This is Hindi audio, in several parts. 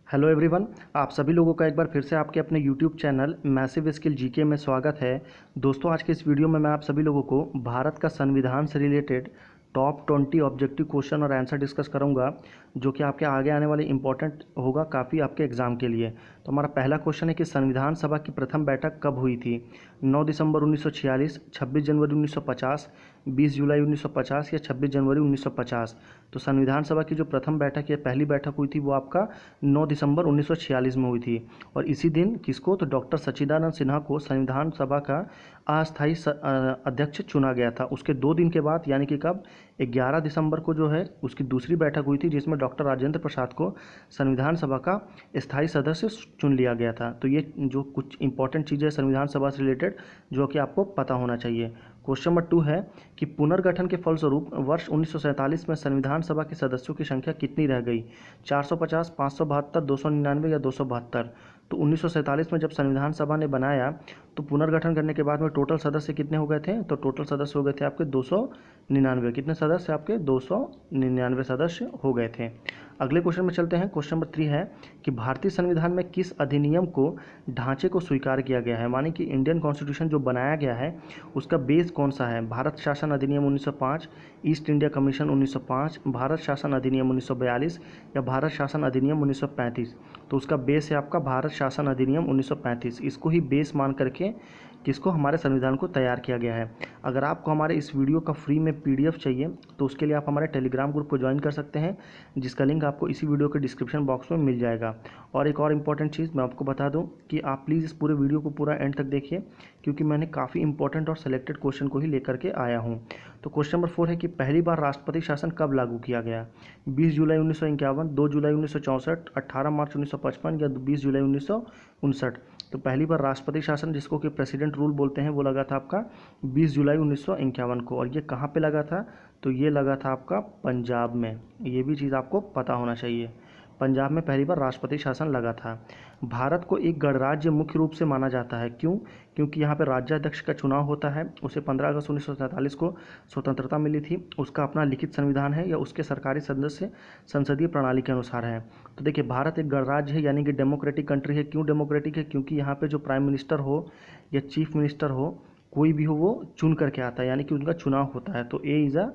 Hello everyone. आप सभी लोगों का एक बार फिर से आपके अपने YouTube channel massive skill GK में स्वागत है। दोस्तों, आज के इस वीडियो में मैं आप सभी लोगों को भारत का संविधान से रिलेटेड टॉप 20 ऑब्जेक्टिव क्वेश्चन और आंसर डिस्कस करूंगा, जो कि आपके आगे आने वाले इंपॉर्टेंट होगा काफ़ी आपके एग्जाम के लिए। तो हमारा पहला क्वेश्चन है कि संविधान सभा की प्रथम बैठक कब हुई थी? 9 दिसंबर 1946, 26 जनवरी 1950, 20 जुलाई 1950 या 26 जनवरी 1950। तो संविधान सभा की जो प्रथम बैठक या पहली बैठक हुई थी वो आपका 9 दिसंबर 1946 में हुई थी। और इसी दिन किसको? तो डॉक्टर सच्चिदानंद सिन्हा को संविधान सभा का अस्थायी अध्यक्ष चुना गया था। उसके 2 दिन के बाद यानी कि कब? 11 दिसंबर को जो है उसकी दूसरी बैठक हुई थी, जिसमें डॉक्टर राजेंद्र प्रसाद को संविधान सभा का स्थायी सदस्य चुन लिया गया था। तो ये जो कुछ इंपॉर्टेंट चीज़ें संविधान सभा से रिलेटेड जो कि आपको पता होना चाहिए। क्वेश्चन नंबर 2 है कि पुनर्गठन के फलस्वरूप वर्ष 1947 में संविधान सभा के सदस्यों की संख्या कितनी रह गई? 450, 572, 299 या 272? तो 1947 में जब संविधान सभा ने बनाया तो पुनर्गठन करने के बाद में टोटल सदस्य कितने हो गए थे? तो टोटल सदस्य हो गए थे आपके 299। कितने सदस्य? आपके 299 सदस्य हो गए थे। अगले क्वेश्चन में चलते हैं। क्वेश्चन नंबर 3 है कि भारतीय संविधान में किस अधिनियम को ढांचे को स्वीकार किया गया है? माने कि इंडियन कॉन्स्टिट्यूशन जो बनाया गया है उसका बेस कौन सा है? भारत शासन अधिनियम 1905, ईस्ट इंडिया कमीशन 1905, भारत शासन अधिनियम 1942 या भारत शासन अधिनियम 1935? तो उसका बेस है आपका भारत शासन अधिनियम 1935। इसको ही बेस मान करके किसको? हमारे संविधान को तैयार किया गया है। अगर आपको हमारे इस वीडियो का फ्री में पीडीएफ चाहिए तो उसके लिए आप हमारे टेलीग्राम ग्रुप को ज्वाइन कर सकते हैं, जिसका लिंक आपको इसी वीडियो के डिस्क्रिप्शन बॉक्स में मिल जाएगा। और एक और इम्पॉर्टेंट चीज़ मैं आपको बता दूं कि आप प्लीज़ इस पूरे वीडियो को पूरा एंड तक देखिए, क्योंकि मैंने काफ़ी इंपॉर्टेंट और सेलेक्टेड क्वेश्चन को ही लेकर के आया हूँ। तो क्वेश्चन नंबर 4 है कि पहली बार राष्ट्रपति शासन कब लागू किया गया? 20 जुलाई 1951, 2 जुलाई 1964, 18 मार्च 1955 या 20 जुलाई 1959? तो पहली बार राष्ट्रपति शासन, जिसको कि प्रेसिडेंट रूल बोलते हैं, वो लगा था आपका 20 जुलाई 1951 को। और ये कहाँ पे लगा था? तो ये लगा था आपका पंजाब में। ये भी चीज़ आपको पता होना चाहिए। पंजाब में पहली बार राष्ट्रपति शासन लगा था। भारत को एक गणराज्य मुख्य रूप से माना जाता है। क्यों? क्योंकि यहाँ पे राज्याध्यक्ष का चुनाव होता है। उसे 15 अगस्त 1947 को स्वतंत्रता मिली थी। उसका अपना लिखित संविधान है या उसके सरकारी सदस्य संसदीय प्रणाली के अनुसार है। तो देखिए, भारत एक गणराज्य है यानी कि डेमोक्रेटिक कंट्री है। क्यों डेमोक्रेटिक है? क्योंकि यहाँ पे जो प्राइम मिनिस्टर हो या चीफ मिनिस्टर हो, कोई भी हो, वो चुन करके आता है, यानी कि उनका चुनाव होता है। तो A is a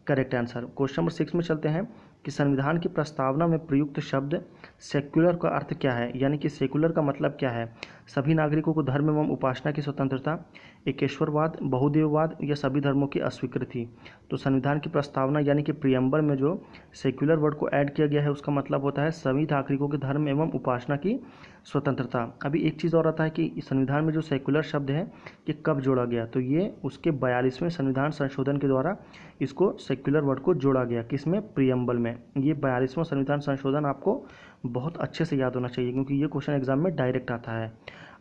correct answer. Question number 6 में चलते हैं कि संविधान की प्रस्तावना में प्रयुक्त शब्द सेक्युलर का अर्थ क्या है? यानी कि सेकुलर का मतलब क्या है? सभी नागरिकों को धर्म एवं उपासना की स्वतंत्रता, एकेश्वरवाद, बहुदेववाद या सभी धर्मों की अस्वीकृति? तो संविधान की प्रस्तावना यानी कि प्रियम्बर में जो सेक्युलर वर्ड को ऐड किया गया है उसका मतलब होता है सभी नागरिकों के धर्म एवं उपासना की स्वतंत्रता। अभी एक चीज़ और आता है कि संविधान में जो सेक्युलर शब्द है ये कब जोड़ा गया? तो ये उसके 42वें संविधान संशोधन के द्वारा इसको सेक्युलर वर्ड को जोड़ा गया। किसमें? प्रियम्बल में। ये 42वां संविधान संशोधन आपको बहुत अच्छे से याद होना चाहिए, क्योंकि ये क्वेश्चन एग्जाम में डायरेक्ट आता है।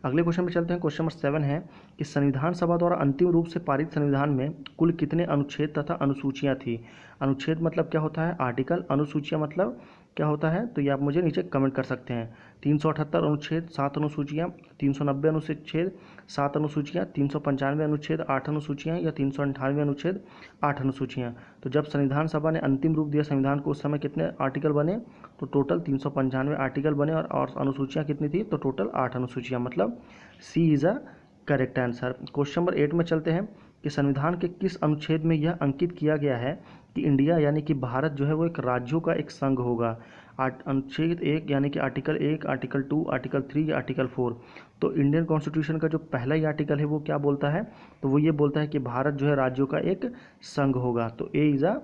अगले क्वेश्चन में चलते हैं। क्वेश्चन नंबर 7 है कि संविधान सभा द्वारा अंतिम रूप से पारित संविधान में कुल कितने अनुच्छेद तथा अनुसूचियां थी? अनुच्छेद मतलब क्या होता है? आर्टिकल। अनुसूचियां मतलब क्या होता है? तो ये आप मुझे नीचे कमेंट कर सकते हैं। 378 अनुच्छेद, 7 अनुसूचियाँ, 390 अनुच्छेद, 7 अनुसूचियाँ, 395 अनुच्छेद, 8 अनुसूचियाँ या 398 अनुच्छेद, 8 अनुसूचियाँ? तो जब संविधान सभा ने अंतिम रूप दिया संविधान को उस समय कितने आर्टिकल बने? तो टोटल 395 आर्टिकल बने। और अनुसूचियाँ कितनी थी? तो टोटल 8 अनुसूचियाँ। मतलब C is a correct answer. Question number 8 में चलते हैं कि संविधान के किस अनुच्छेद में यह अंकित किया गया है कि इंडिया यानी कि भारत जो है वो एक राज्यों का एक संघ होगा? अनुच्छेद 1 यानी कि आर्टिकल 1, आर्टिकल 2, आर्टिकल 3 या आर्टिकल 4? तो इंडियन कॉन्स्टिट्यूशन का जो पहला ही आर्टिकल है वो क्या बोलता है? तो वो ये बोलता है कि भारत जो है राज्यों का एक संघ होगा। तो A is a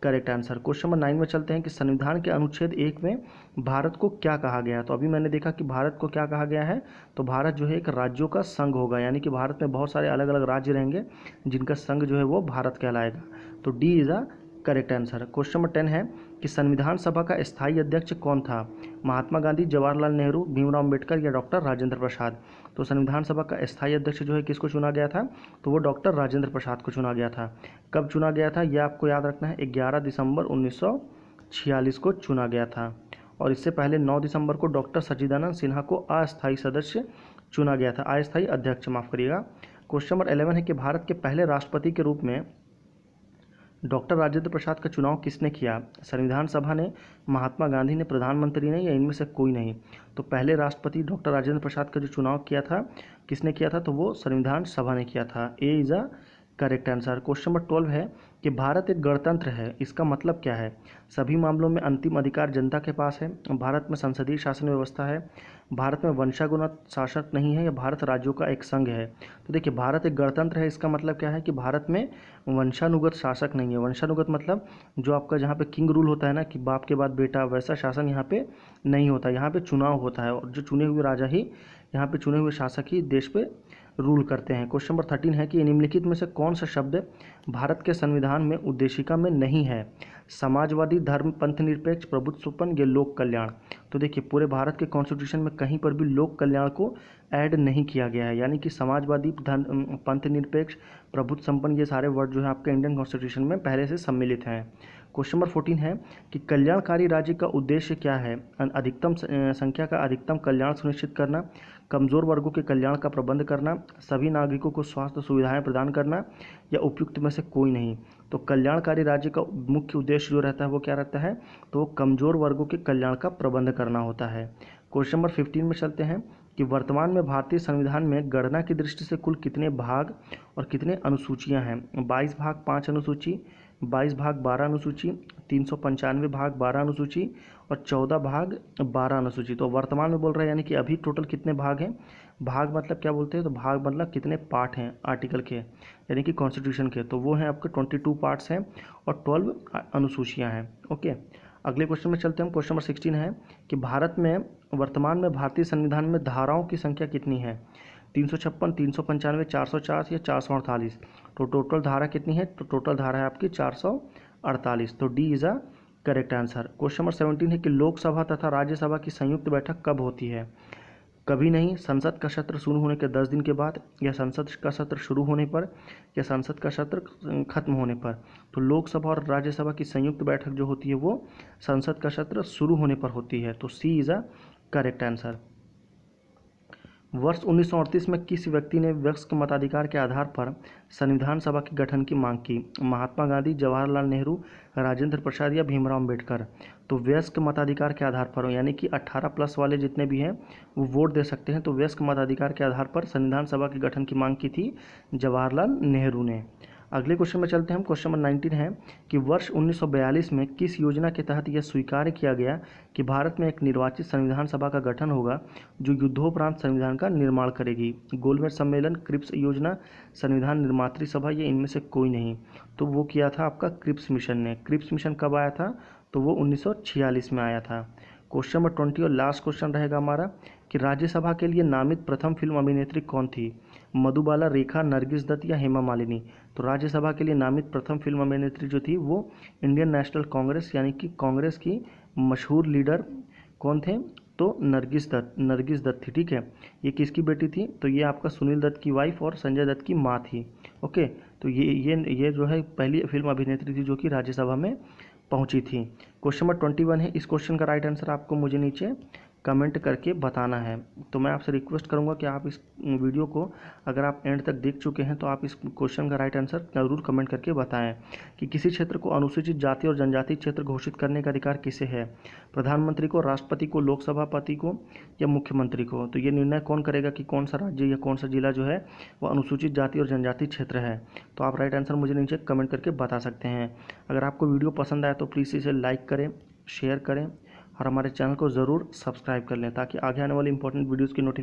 correct answer. Question number 9 में चलते हैं कि संविधान के अनुच्छेद 1 में भारत को क्या कहा गया है? तो अभी मैंने देखा कि भारत को क्या कहा गया है? तो भारत जो है एक राज्यों का संघ होगा, यानी कि भारत में बहुत सारे अलग अलग राज्य रहेंगे जिनका संघ जो है वो भारत कहलाएगा। तो D is a correct answer. Question number 10 है कि संविधान सभा का स्थायी अध्यक्ष कौन था? महात्मा गांधी, जवाहरलाल नेहरू, भीमराव अम्बेडकर या डॉक्टर राजेंद्र प्रसाद? तो संविधान सभा का स्थायी अध्यक्ष जो है किसको चुना गया था? तो वो डॉक्टर राजेंद्र प्रसाद को चुना गया था। कब चुना गया था ये आपको याद रखना है। 11 दिसंबर 1946 को चुना गया था। और इससे पहले 9 दिसंबर को डॉक्टर सच्चिदानंद सिन्हा को अस्थायी सदस्य चुना गया था, अस्थायी अध्यक्ष, माफ करिएगा। क्वेश्चन नंबर 11 है कि भारत के पहले राष्ट्रपति के रूप में डॉक्टर राजेंद्र प्रसाद का चुनाव किसने किया? संविधान सभा ने, महात्मा गांधी ने, प्रधानमंत्री ने, या इनमें से कोई नहीं? तो पहले राष्ट्रपति डॉक्टर राजेंद्र प्रसाद का जो चुनाव किया था, किसने किया था? तो वो संविधान सभा ने किया था। A is a correct answer. Question number 12 है कि भारत एक गणतंत्र है, इसका मतलब क्या है? सभी मामलों में अंतिम अधिकार जनता के पास है, भारत में संसदीय शासन व्यवस्था है, भारत में वंशानुगत शासक नहीं है, या भारत राज्यों का एक संघ है? तो देखिए, भारत एक गणतंत्र है, इसका मतलब क्या है कि भारत में वंशानुगत शासक नहीं है। वंशानुगत मतलब जो आपका जहाँ पे किंग रूल होता है ना, कि बाप के बाद बेटा, वैसा शासन यहाँ पे नहीं होता। यहाँ पे चुनाव होता है और जो चुने हुए राजा ही, यहाँ पे चुने हुए शासक ही देश पे रूल करते हैं। क्वेश्चन नंबर 13 है कि निम्नलिखित में से कौन सा शब्द भारत के संविधान में उद्देशिका में नहीं है? समाजवादी, धर्म, पंथ निरपेक्ष, प्रभुत्वपन या लोक कल्याण? तो देखिए, पूरे भारत के कॉन्स्टिट्यूशन में कहीं पर भी लोक कल्याण को ऐड नहीं किया गया है, यानी कि समाजवादी, पंथ निरपेक्ष, प्रभुत्व संपन्न, ये सारे वर्ड जो है आपके इंडियन कॉन्स्टिट्यूशन में पहले से सम्मिलित हैं। क्वेश्चन नंबर 14 है कि कल्याणकारी राज्य का उद्देश्य क्या है? अधिकतम संख्या का अधिकतम कल्याण सुनिश्चित करना, कमजोर वर्गों के कल्याण का प्रबंध करना, सभी नागरिकों को स्वास्थ्य सुविधाएं प्रदान करना, या उपयुक्त में से कोई नहीं? तो कल्याणकारी राज्य का मुख्य उद्देश्य जो रहता है वो क्या रहता है? तो वो कमजोर वर्गों के कल्याण का प्रबंध करना होता है। क्वेश्चन नंबर 15 में चलते हैं कि वर्तमान में भारतीय संविधान में गणना की दृष्टि से कुल कितने भाग और कितने अनुसूचियां हैं? 22 भाग 5 अनुसूची, 22 भाग 12 अनुसूची, 395 भाग 12 अनुसूची, और 14 भाग 12 अनुसूची। तो वर्तमान में बोल रहा है, यानी कि अभी टोटल कितने भाग हैं? भाग मतलब क्या बोलते हैं? तो भाग मतलब कितने पार्ट हैं आर्टिकल के, यानी कि कॉन्स्टिट्यूशन के। तो वो हैं आपके 22 पार्ट्स हैं और 12 अनुसूचियाँ हैं। ओके, अगले क्वेश्चन में चलते हैं। क्वेश्चन नंबर 16 है कि भारत में वर्तमान में भारतीय संविधान में धाराओं की संख्या कितनी है? 356, 395, 404 या 448? तो टोटल धारा कितनी है? तो टोटल धारा है आपकी 448। तो D is a correct answer. Question number 17 है कि लोकसभा तथा राज्यसभा की संयुक्त बैठक कब होती है? कभी नहीं, संसद का सत्र शुरू होने के 10 दिन के बाद, या संसद का सत्र शुरू होने पर, या संसद का सत्र खत्म होने पर? तो लोकसभा और राज्यसभा की संयुक्त बैठक जो होती है वो संसद का सत्र शुरू होने पर होती है। तो सी इज़ अ करेक्ट आंसर। वर्ष 1938 में किस व्यक्ति ने वयस्क मताधिकार के आधार पर संविधान सभा के गठन की मांग की? महात्मा गांधी, जवाहरलाल नेहरू, राजेंद्र प्रसाद या भीमराव अम्बेडकर? तो वयस्क मताधिकार के आधार पर, यानी कि 18 प्लस वाले जितने भी हैं वो वोट दे सकते हैं। तो वयस्क मताधिकार के आधार पर संविधान सभा के गठन की मांग की थी जवाहरलाल नेहरू ने। अगले क्वेश्चन में चलते हैं हम। क्वेश्चन नंबर 19 है कि वर्ष 1942 में किस योजना के तहत यह स्वीकार किया गया कि भारत में एक निर्वाचित संविधान सभा का गठन होगा जो युद्धोपरांत संविधान का निर्माण करेगी? गोलमेज सम्मेलन, क्रिप्स योजना, संविधान निर्मात्री सभा, या इनमें से कोई नहीं? तो वो किया था आपका क्रिप्स मिशन ने। क्रिप्स मिशन कब आया था? तो वो 1946 में आया था। क्वेश्चन नंबर 20 और लास्ट क्वेश्चन रहेगा हमारा कि राज्यसभा के लिए नामित प्रथम फिल्म अभिनेत्री कौन थी? मधुबाला, रेखा, नरगिस दत्त या हेमा मालिनी? तो राज्यसभा के लिए नामित प्रथम फिल्म अभिनेत्री जो थी वो इंडियन नेशनल कांग्रेस, यानी कि कांग्रेस की मशहूर लीडर कौन थे? तो नरगिस दत्त थी। ठीक है, ये किसकी बेटी थी? तो ये आपका सुनील दत्त की वाइफ और संजय दत्त की माँ थी। ओके, तो ये जो है पहली फिल्म अभिनेत्री थी जो कि राज्यसभा में पहुंची थी। क्वेश्चन नंबर 21 है। इस क्वेश्चन का राइट आंसर आपको मुझे नीचे कमेंट करके बताना है। तो मैं आपसे रिक्वेस्ट करूंगा कि आप इस वीडियो को अगर आप एंड तक देख चुके हैं तो आप इस क्वेश्चन का राइट आंसर ज़रूर कमेंट करके बताएं कि किसी क्षेत्र को अनुसूचित जाति और जनजाति क्षेत्र घोषित करने का अधिकार किसे है? प्रधानमंत्री को, राष्ट्रपति को, लोकसभापति को, या मुख्यमंत्री को? तो ये निर्णय कौन करेगा कि कौन सा राज्य या कौन सा जिला जो है वो अनुसूचित जाति और जनजाति क्षेत्र है? तो आप राइट आंसर मुझे नीचे कमेंट करके बता सकते हैं। अगर आपको वीडियो पसंद आया तो प्लीज़ इसे लाइक करें, शेयर करें और हमारे चैनल को ज़रूर सब्सक्राइब कर लें ताकि आगे आने वाली इंपॉर्टेंट वीडियोज़ की नोटिफिकेशन